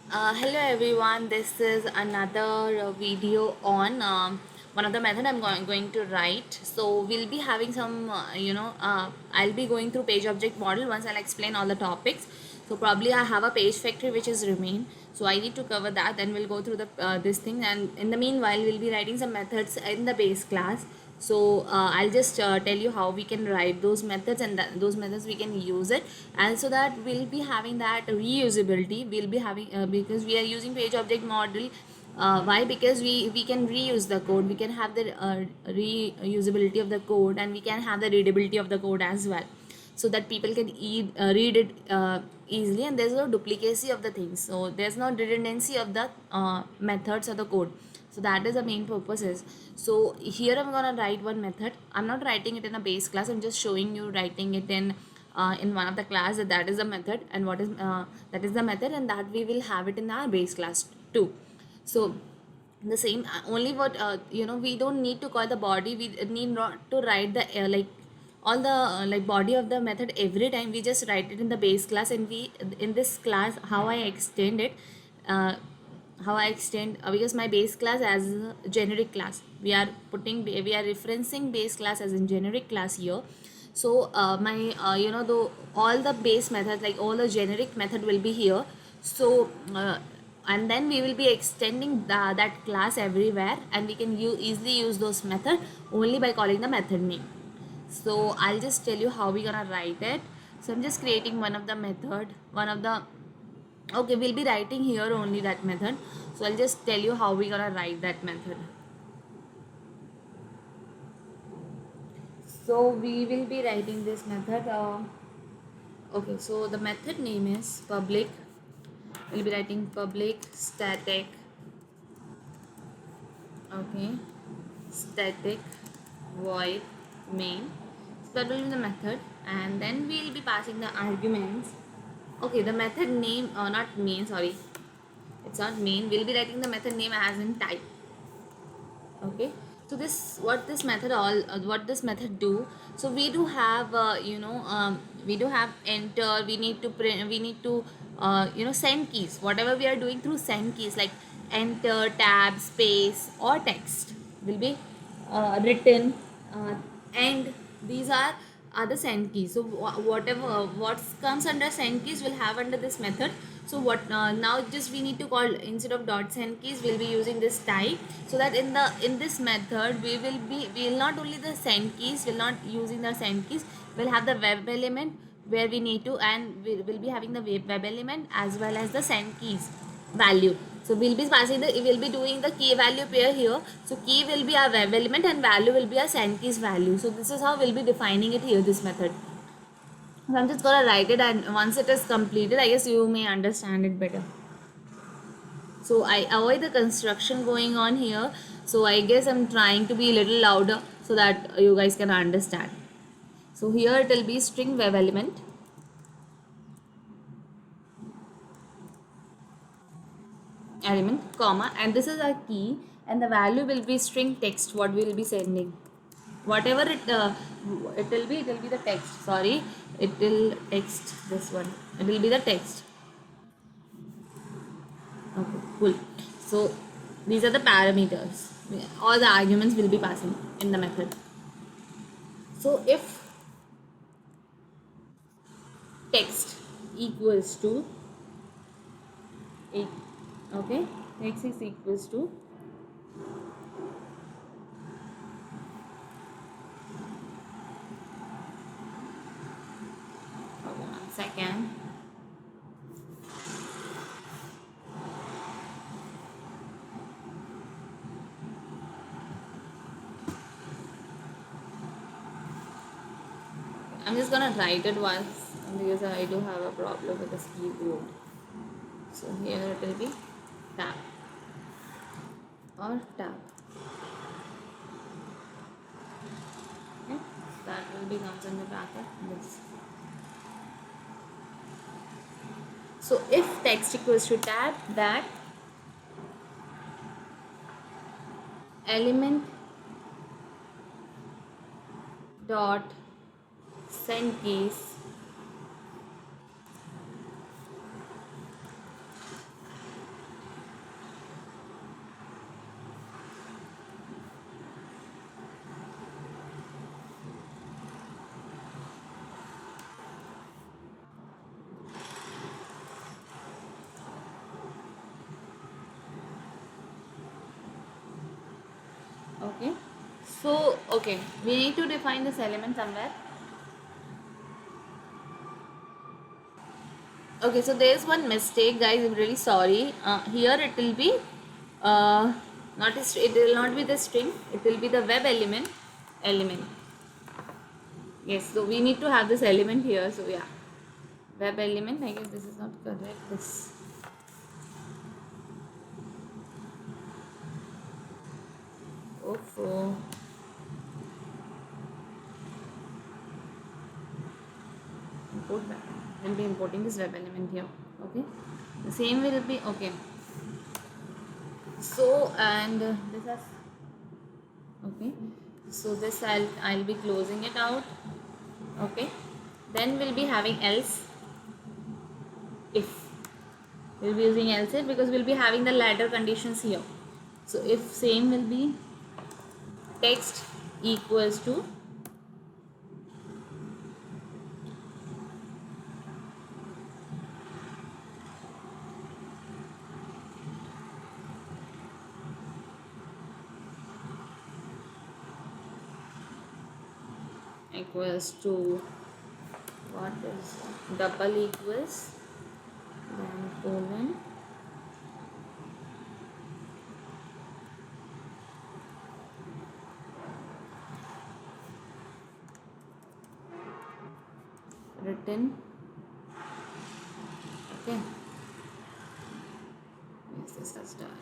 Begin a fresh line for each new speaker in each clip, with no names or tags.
Hello everyone, this is another video on one of the method I'm going to write. So we'll be having some, I'll be going through page object model once I'll explain all the topics. So probably I have a page factory which is remain. So I need to cover that, then we'll go through the this thing, and in the meanwhile we'll be writing some methods in the base class. So I'll just tell you how we can write those methods, and those methods we can use it, and so that we'll be having that reusability. We'll be having because we are using page object model. Why? Because we can reuse the code, we can have the reusability of the code, and we can have the readability of the code as well, so that people can read it easily, and there's no duplicacy of the things, so there's no redundancy of the methods or the code. So that is the main purposes. So here I'm gonna write one method. I'm not writing it in a base class, I'm just showing you writing it in one of the class, that is the method, and what is that is the method, and that we will have it in our base class too. So the same only what we don't need to call the body, we need not to write the like all the like body of the method every time. We just write it in the base class, and we in this class how I extend it, uh, because my base class as a generic class, we are referencing base class as in generic class here. So my the all the base methods, like all the generic method will be here. So and then we will be extending that class everywhere, and we can easily use those method only by calling the method name. So I'll just tell you how we're gonna write it. So I'm just creating one of the method, one of the okay, we'll be writing here only that method. So I'll just tell you how we're gonna write that method. So we will be writing this method. Okay, so the method name is public. We'll be writing public static. Okay, static void main. So that will be the method, and then we'll be passing the arguments. Okay, the method name, not main, sorry, it's not main. We'll be writing the method name as in type. Okay, so this what this method all what this method do. So we do have we do have enter, we need to print, we need to send keys, whatever we are doing through send keys, like enter, tab, space, or text will be written, and these are the send keys. So whatever what comes under send keys will have under this method. So what now just we need to call, instead of dot send keys we'll be using this type, so that in this method we will not only the send keys, will not using the send keys, we'll have the web element where we need to, and we will be having the web element as well as the send keys value. So we'll be passing the, we'll be doing the key value pair here. So key will be our web element and value will be our send keys value. So this is how we'll be defining it here, this method. So I'm just gonna write it, and once it is completed, I guess you may understand it better. So I avoid the construction going on here. So I guess I'm trying to be a little louder so that you guys can understand. So here it will be string web element comma, and this is our key, and the value will be string text, what we will be sending, whatever it will be the text, sorry, it will text, this one, it will be the text. Okay, cool. So these are the parameters, all the arguments will be passing in the method. So if text equals to okay, text is equals to, hold on a second. I'm just gonna write it once because I do have a problem with the keyboard. So here it will be tab or tab. Okay, that will be comes in the bracket. This. So if text equals to tab, that element dot send keys Okay, so okay, we need to define this element somewhere. Okay, so there's one mistake, guys. I'm really sorry. Here it will be not a it will not be the string. It will be the web element. Yes, so we need to have this element here. So yeah, web element. I guess this is not correct. This. Oh, import back. We'll be importing this web element here. Okay, the same will be okay. So and this has okay. So this I'll be closing it out. Okay, then we'll be having else if we'll be using else if because we'll be having the ladder conditions here. So if same will be text equals to what is double equals then colon written. Okay, yes, this has done.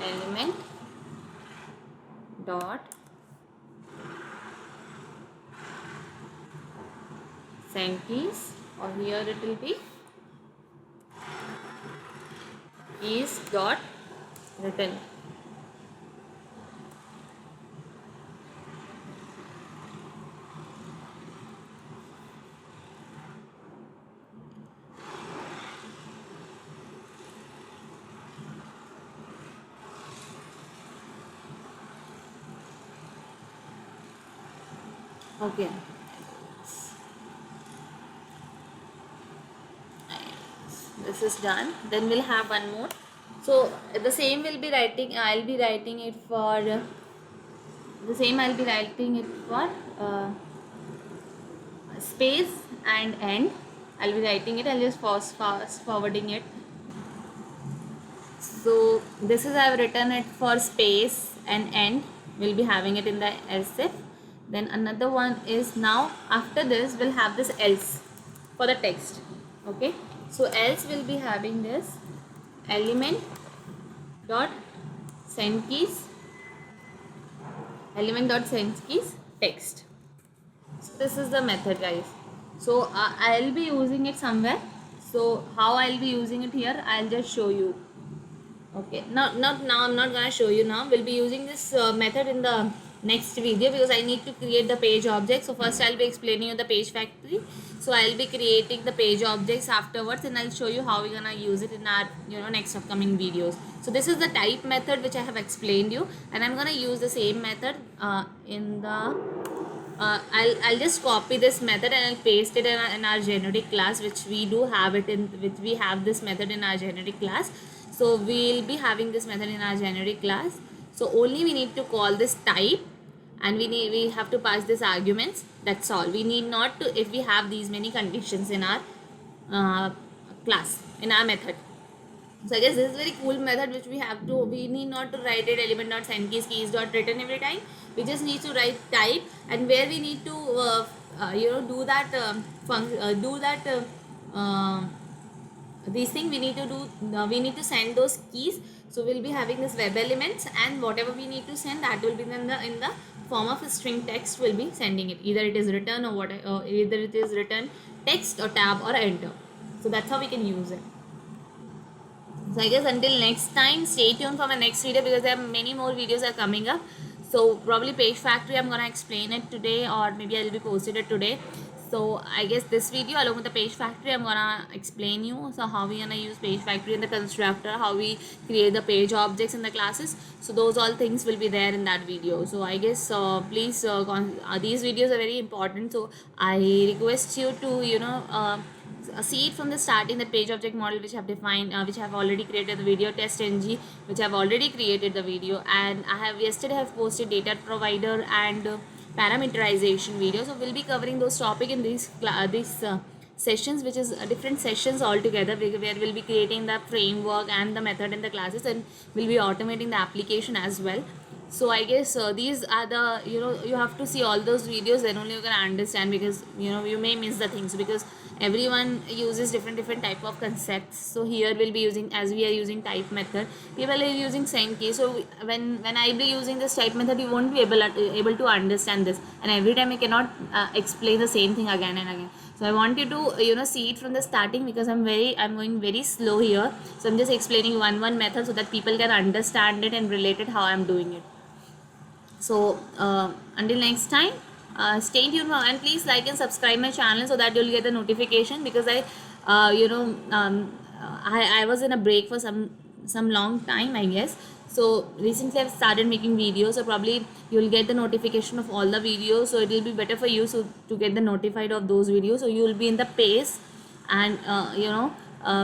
Element dot send keys, or here it will be keys dot written. Okay, this is done. Then we'll have one more. So the same will be writing. I'll be writing it for the same. I'll be writing it for space and end. I'll be writing it. I'll just fast forwarding it. So this is I've written it for space and end. We'll be having it in the else if. Then another one is now after this we'll have this else for the text. Okay. So else we'll be having this element dot send keys text. So this is the method, guys. So I'll be using it somewhere. So how I'll be using it here, I'll just show you. Okay, not now. I'm not gonna show you now. We'll be using this method in the next video because I need to create the page object. So first I'll be explaining you the page factory. So I'll be creating the page objects afterwards, and I'll show you how we're gonna use it in our next upcoming videos. So this is the type method which I have explained you, and I'm gonna use the same method in the I'll just copy this method and I'll paste it in our generic class, which we do have it in, which we have this method in our generic class. So we'll be having this method in our generic class. So only we need to call this type, and we have to pass this arguments. That's all. We need not to if we have these many conditions in our class, in our method. So I guess this is very cool method which we need not to write it element dot send keys dot written every time. We just need to write type, and where we need to do that these things we need to do we need to send those keys. So we'll be having this web elements, and whatever we need to send, that will be in the form of a string text. Will be sending it, either it is written or either it is written text or tab or enter. So that's how we can use it. So I guess until next time, stay tuned for my next video because there are many more videos are coming up. So probably page factory I'm gonna explain it today, or maybe I'll be posted it today. So I guess this video along with the page factory I'm gonna explain you so how we gonna use page factory in the constructor, how we create the page objects in the classes. So those all things will be there in that video. So I guess please these videos are very important. So I request you to see it from the starting, that page object model which I have defined, which I have already created the video, test ng which I have already created the video, and I have yesterday have posted data provider and parameterization video. So we'll be covering those topic in these sessions, which is different sessions altogether, where we'll be creating the framework and the method in the classes, and we'll be automating the application as well. So I guess these are the, you have to see all those videos, then only you can understand, because you may miss the things, because everyone uses different type of concepts. So here we'll be using, as we are using type method, people are using sendkeys. So when I be using this type method, you won't be able to understand this, and every time I cannot explain the same thing again and again. So I want you to see it from the starting, because I'm going very slow here. So I'm just explaining one method so that people can understand it and relate it how I'm doing it. So until next time, stay tuned, and please like and subscribe my channel so that you'll get the notification, because I was in a break for some long time, I guess. So recently I've started making videos, so probably you'll get the notification of all the videos, so it will be better for you to get the notified of those videos, so you'll be in the pace, and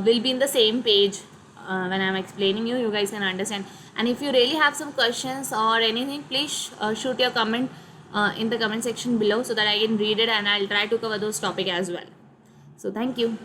we'll be in the same page. When I'm explaining you guys can understand. And if you really have some questions or anything, please shoot your comment in the comment section below, so that I can read it, and I'll try to cover those topic as well. So thank you.